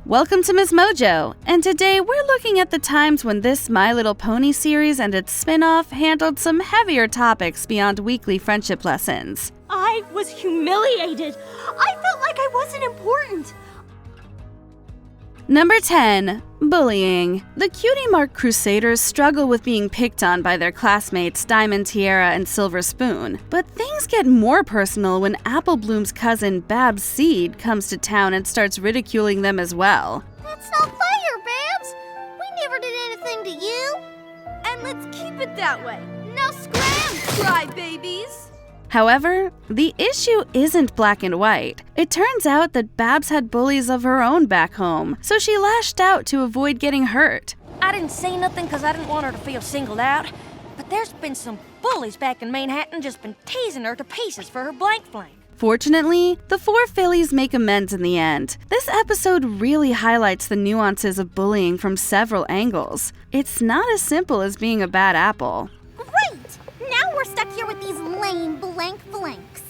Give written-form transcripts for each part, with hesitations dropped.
Welcome to MsMojo, and today we're looking at the times when this My Little Pony series and its spin-off handled some heavier topics beyond weekly friendship lessons. I was humiliated. I felt like I wasn't important. Number 10. Bullying. The Cutie Mark Crusaders struggle with being picked on by their classmates Diamond Tiara and Silver Spoon, but things get more personal when Apple Bloom's cousin Babs Seed comes to town and starts ridiculing them as well. That's not fair, Babs! We never did anything to you! And let's keep it that way. Now scram! Crybabies! However, the issue isn't black and white. It turns out that Babs had bullies of her own back home, so she lashed out to avoid getting hurt. I didn't say nothing because I didn't want her to feel singled out, but there's been some bullies back in Manhattan just been teasing her to pieces for her blank flame. Fortunately, the four fillies make amends in the end. This episode really highlights the nuances of bullying from several angles. It's not as simple as being a bad apple. Great! Now we're stuck here with these lame blanks.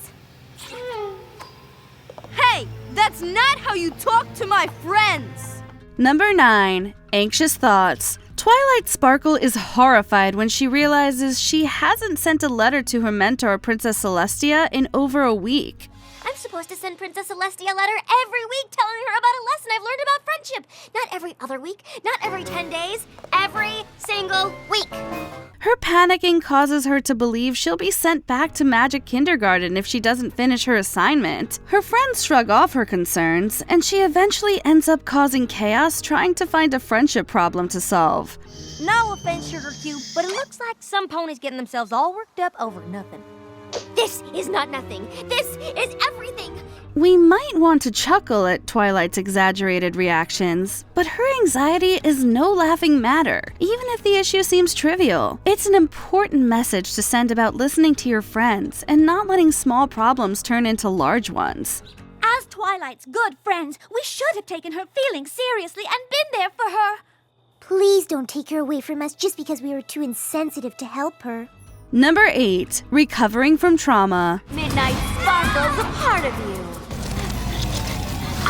Hey, that's not how you talk to my friends! Number 9. Anxious thoughts. Twilight Sparkle is horrified when she realizes she hasn't sent a letter to her mentor, Princess Celestia, in over a week. I'm supposed to send Princess Celestia a letter every week telling her about a lesson I've learned about friendship. Not every other week, not every 10 days, every single week. Her panicking causes her to believe she'll be sent back to Magic Kindergarten if she doesn't finish her assignment. Her friends shrug off her concerns, and she eventually ends up causing chaos trying to find a friendship problem to solve. No offense, Sugar Cube, but it looks like some ponies getting themselves all worked up over nothing. This is not nothing. This is everything. We might want to chuckle at Twilight's exaggerated reactions, but her anxiety is no laughing matter, even if the issue seems trivial. It's an important message to send about listening to your friends and not letting small problems turn into large ones. As Twilight's good friends, we should have taken her feelings seriously and been there for her. Please don't take her away from us just because we were too insensitive to help her. Number 8. Recovering from trauma. Midnight Sparkle's a part of you.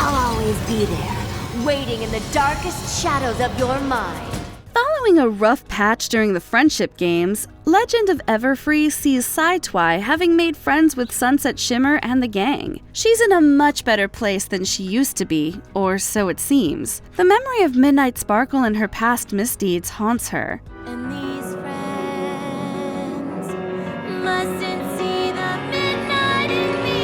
I'll always be there, waiting in the darkest shadows of your mind. Following a rough patch during the friendship games, Legend of Everfree sees Twi having made friends with Sunset Shimmer and the gang. She's in a much better place than she used to be, or so it seems. The memory of Midnight Sparkle and her past misdeeds haunts her. And these friends mustn't see the midnight in me.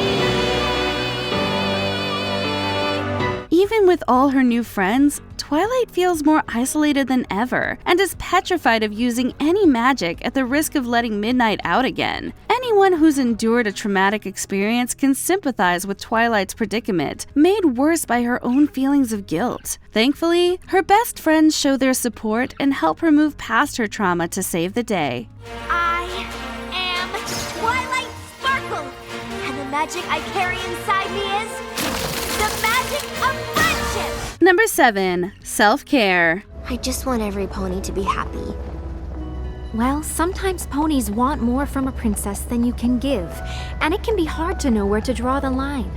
Even with all her new friends, Twilight feels more isolated than ever and is petrified of using any magic at the risk of letting Midnight out again. Anyone who's endured a traumatic experience can sympathize with Twilight's predicament, made worse by her own feelings of guilt. Thankfully, her best friends show their support and help her move past her trauma to save the day. I am Twilight Sparkle, and the magic I carry inside me is the magic of friendship! Number 7. Self-care. I just want every pony to be happy. Well, sometimes ponies want more from a princess than you can give, and it can be hard to know where to draw the line.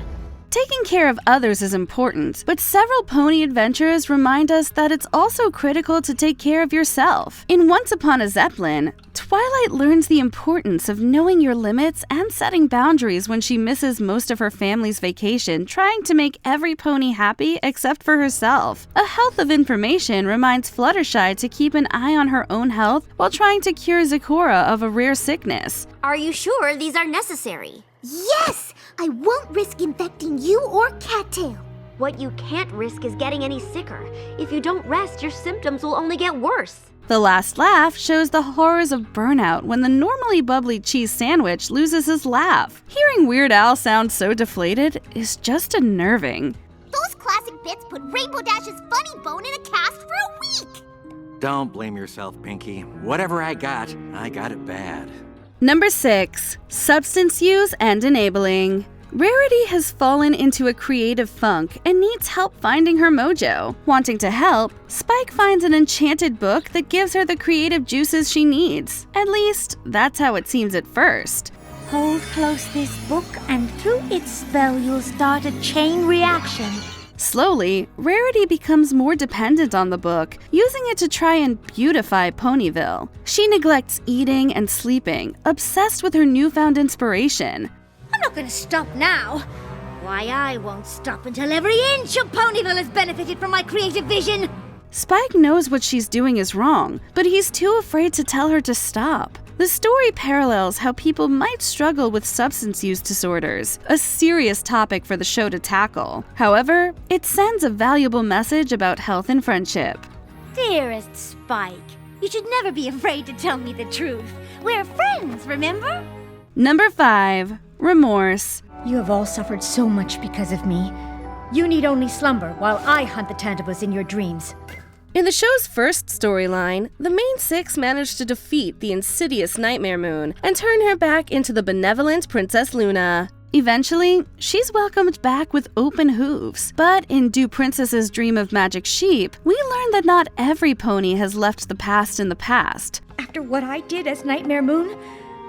Taking care of others is important, but several pony adventures remind us that it's also critical to take care of yourself. In Once Upon a Zeppelin, Twilight learns the importance of knowing your limits and setting boundaries when she misses most of her family's vacation, trying to make every pony happy except for herself. A Health of Information reminds Fluttershy to keep an eye on her own health while trying to cure Zecora of a rare sickness. Are you sure these are necessary? Yes! I won't risk infecting you or Cattail. What you can't risk is getting any sicker. If you don't rest, your symptoms will only get worse. The Last Laugh shows the horrors of burnout when the normally bubbly cheese sandwich loses his laugh. Hearing Weird Al sound so deflated is just unnerving. Those classic bits put Rainbow Dash's funny bone in a cast for a week. Don't blame yourself, Pinky. Whatever I got it bad. Number 6. Substance use and enabling. Rarity has fallen into a creative funk and needs help finding her mojo. Wanting to help, Spike finds an enchanted book that gives her the creative juices she needs. At least, that's how it seems at first. Hold close this book, and through its spell you'll start a chain reaction. Slowly, Rarity becomes more dependent on the book, using it to try and beautify Ponyville. She neglects eating and sleeping, obsessed with her newfound inspiration. I'm not gonna stop now. Why, I won't stop until every inch of Ponyville has benefited from my creative vision. Spike knows what she's doing is wrong, but he's too afraid to tell her to stop. The story parallels how people might struggle with substance use disorders, a serious topic for the show to tackle. However, it sends a valuable message about health and friendship. Dearest Spike, you should never be afraid to tell me the truth. We're friends, remember? Number 5. Remorse. You have all suffered so much because of me. You need only slumber while I hunt the Tantibus in your dreams. In the show's first storyline, the main six managed to defeat the insidious Nightmare Moon and turn her back into the benevolent Princess Luna. Eventually, she's welcomed back with open hooves. But in Do Princesses Dream of Magic Sheep, we learn that not every pony has left the past in the past. After what I did as Nightmare Moon,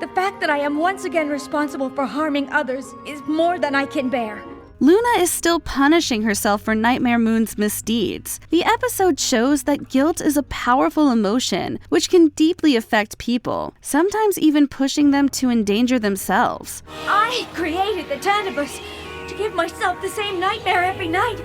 the fact that I am once again responsible for harming others is more than I can bear. Luna is still punishing herself for Nightmare Moon's misdeeds. The episode shows that guilt is a powerful emotion which can deeply affect people, sometimes even pushing them to endanger themselves. I created the Tantibus to give myself the same nightmare every night.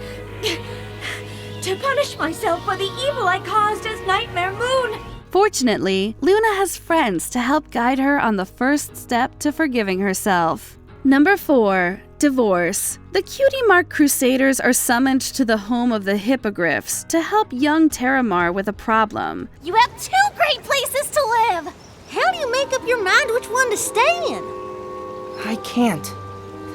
To punish myself for the evil I caused as Nightmare Moon. Fortunately, Luna has friends to help guide her on the first step to forgiving herself. Number 4. Divorce. The Cutie Mark Crusaders are summoned to the home of the Hippogriffs to help young Terramar with a problem. You have 2 great places to live! How do you make up your mind which one to stay in? I can't.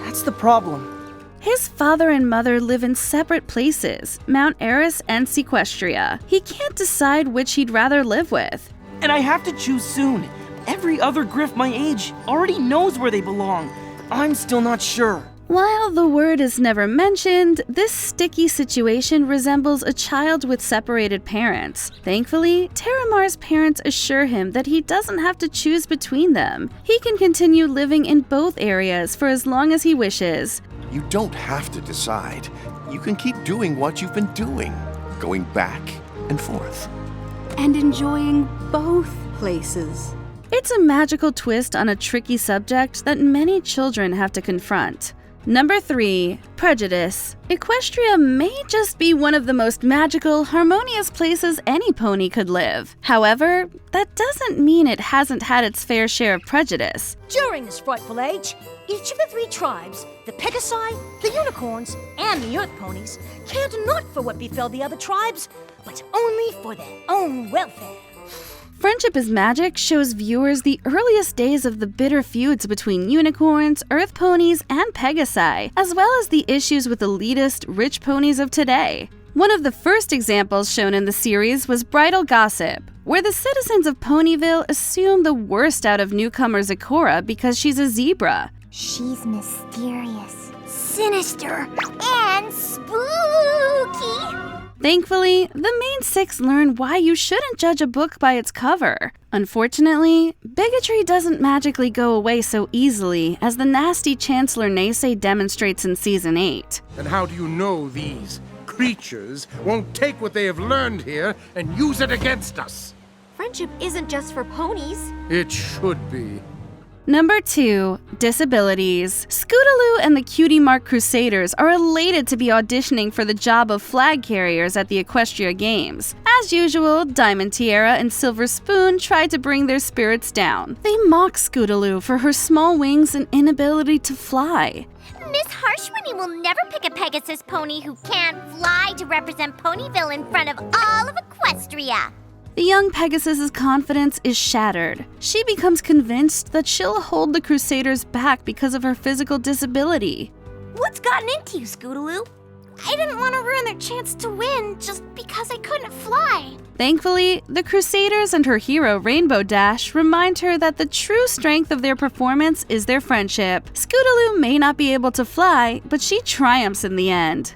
That's the problem. His father and mother live in separate places, Mount Eris and Equestria. He can't decide which he'd rather live with. And I have to choose soon. Every other Griff my age already knows where they belong. I'm still not sure. While the word is never mentioned, this sticky situation resembles a child with separated parents. Thankfully, Terramar's parents assure him that he doesn't have to choose between them. He can continue living in both areas for as long as he wishes. You don't have to decide. You can keep doing what you've been doing, going back and forth. And enjoying both places. It's a magical twist on a tricky subject that many children have to confront. Number 3. Prejudice. Equestria may just be one of the most magical, harmonious places any pony could live. However, that doesn't mean it hasn't had its fair share of prejudice. During this frightful age, each of the 3 tribes, the Pegasi, the Unicorns, and the Earth Ponies, cared not for what befell the other tribes, but only for their own welfare. Friendship is Magic shows viewers the earliest days of the bitter feuds between unicorns, earth ponies, and Pegasi, as well as the issues with elitist, rich ponies of today. One of the first examples shown in the series was Bridal Gossip, where the citizens of Ponyville assume the worst out of newcomer Zecora because she's a zebra. She's mysterious, sinister, and spooky. Thankfully, the main 6 learn why you shouldn't judge a book by its cover. Unfortunately, bigotry doesn't magically go away so easily, as the nasty Chancellor Naysay demonstrates in Season 8. And how do you know these creatures won't take what they have learned here and use it against us? Friendship isn't just for ponies. It should be. Number 2. Disabilities. Scootaloo and the Cutie Mark Crusaders are elated to be auditioning for the job of flag carriers at the Equestria Games. As usual, Diamond Tiara and Silver Spoon try to bring their spirits down. They mock Scootaloo for her small wings and inability to fly. Miss Harshwini will never pick a Pegasus pony who can't fly to represent Ponyville in front of all of Equestria. The young Pegasus's confidence is shattered. She becomes convinced that she'll hold the Crusaders back because of her physical disability. What's gotten into you, Scootaloo? I didn't want to ruin their chance to win just because I couldn't fly. Thankfully, the Crusaders and her hero Rainbow Dash remind her that the true strength of their performance is their friendship. Scootaloo may not be able to fly, but she triumphs in the end.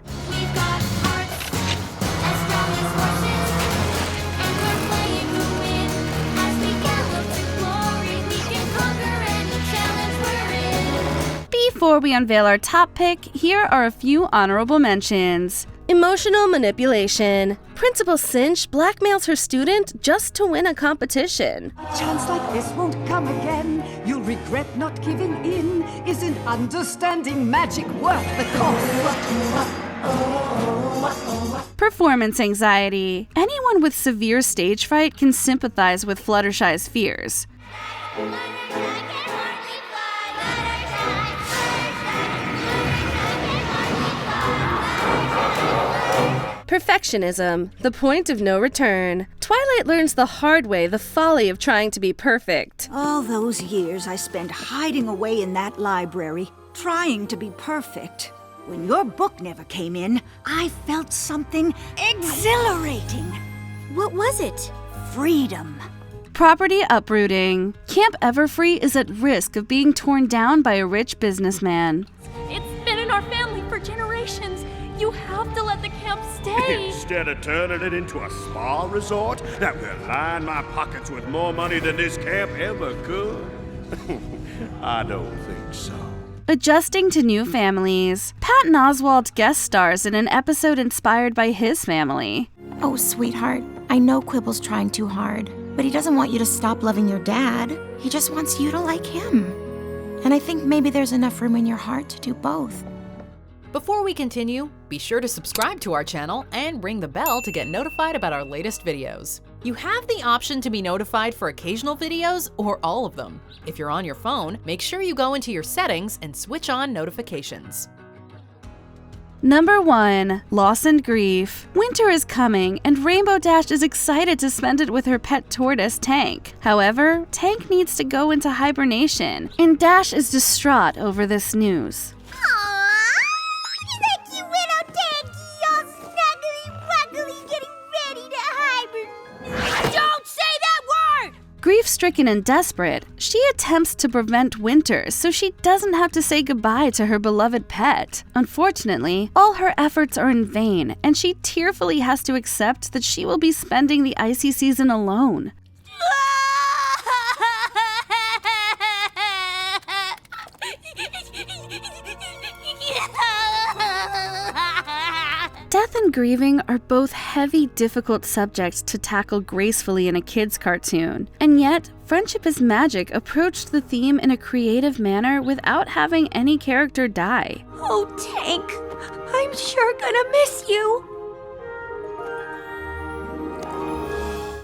Before we unveil our top pick, here are a few honorable mentions. Emotional manipulation. Principal Cinch blackmails her student just to win a competition. A chance like this won't come again. You'll regret not giving in. Isn't understanding magic worth the cost? Performance anxiety. Anyone with severe stage fright can sympathize with Fluttershy's fears. Perfectionism, the point of no return. Twilight learns the hard way the folly of trying to be perfect. All those years I spent hiding away in that library, trying to be perfect. When your book never came in, I felt something exhilarating. What was it? Freedom. Property uprooting. Camp Everfree is at risk of being torn down by a rich businessman. It's been in our family for generations. You have to let the camp stay. Instead of turning it into a spa resort that will line my pockets with more money than this camp ever could? I don't think so. Adjusting to new families. Patton Oswalt guest stars in an episode inspired by his family. Oh, sweetheart, I know Quibble's trying too hard, but he doesn't want you to stop loving your dad. He just wants you to like him. And I think maybe there's enough room in your heart to do both. Before we continue, be sure to subscribe to our channel and ring the bell to get notified about our latest videos. You have the option to be notified for occasional videos or all of them. If you're on your phone, make sure you go into your settings and switch on notifications. Number 1. Loss and grief. Winter is coming, and Rainbow Dash is excited to spend it with her pet tortoise, Tank. However, Tank needs to go into hibernation, and Dash is distraught over this news. Grief-stricken and desperate, she attempts to prevent winter so she doesn't have to say goodbye to her beloved pet. Unfortunately, all her efforts are in vain, and she tearfully has to accept that she will be spending the icy season alone. Death and grieving are both heavy, difficult subjects to tackle gracefully in a kid's cartoon, and yet, Friendship is Magic approached the theme in a creative manner without having any character die. Oh, Tank, I'm sure gonna miss you.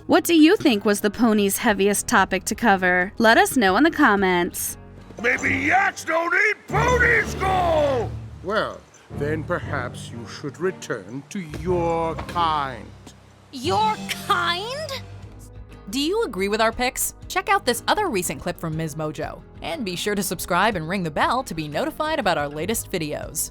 What do you think was the pony's heaviest topic to cover? Let us know in the comments. Maybe yaks don't eat pony skull! Well, then perhaps you should return to your kind. Your kind? Do you agree with our picks? Check out this other recent clip from MsMojo. And be sure to subscribe and ring the bell to be notified about our latest videos.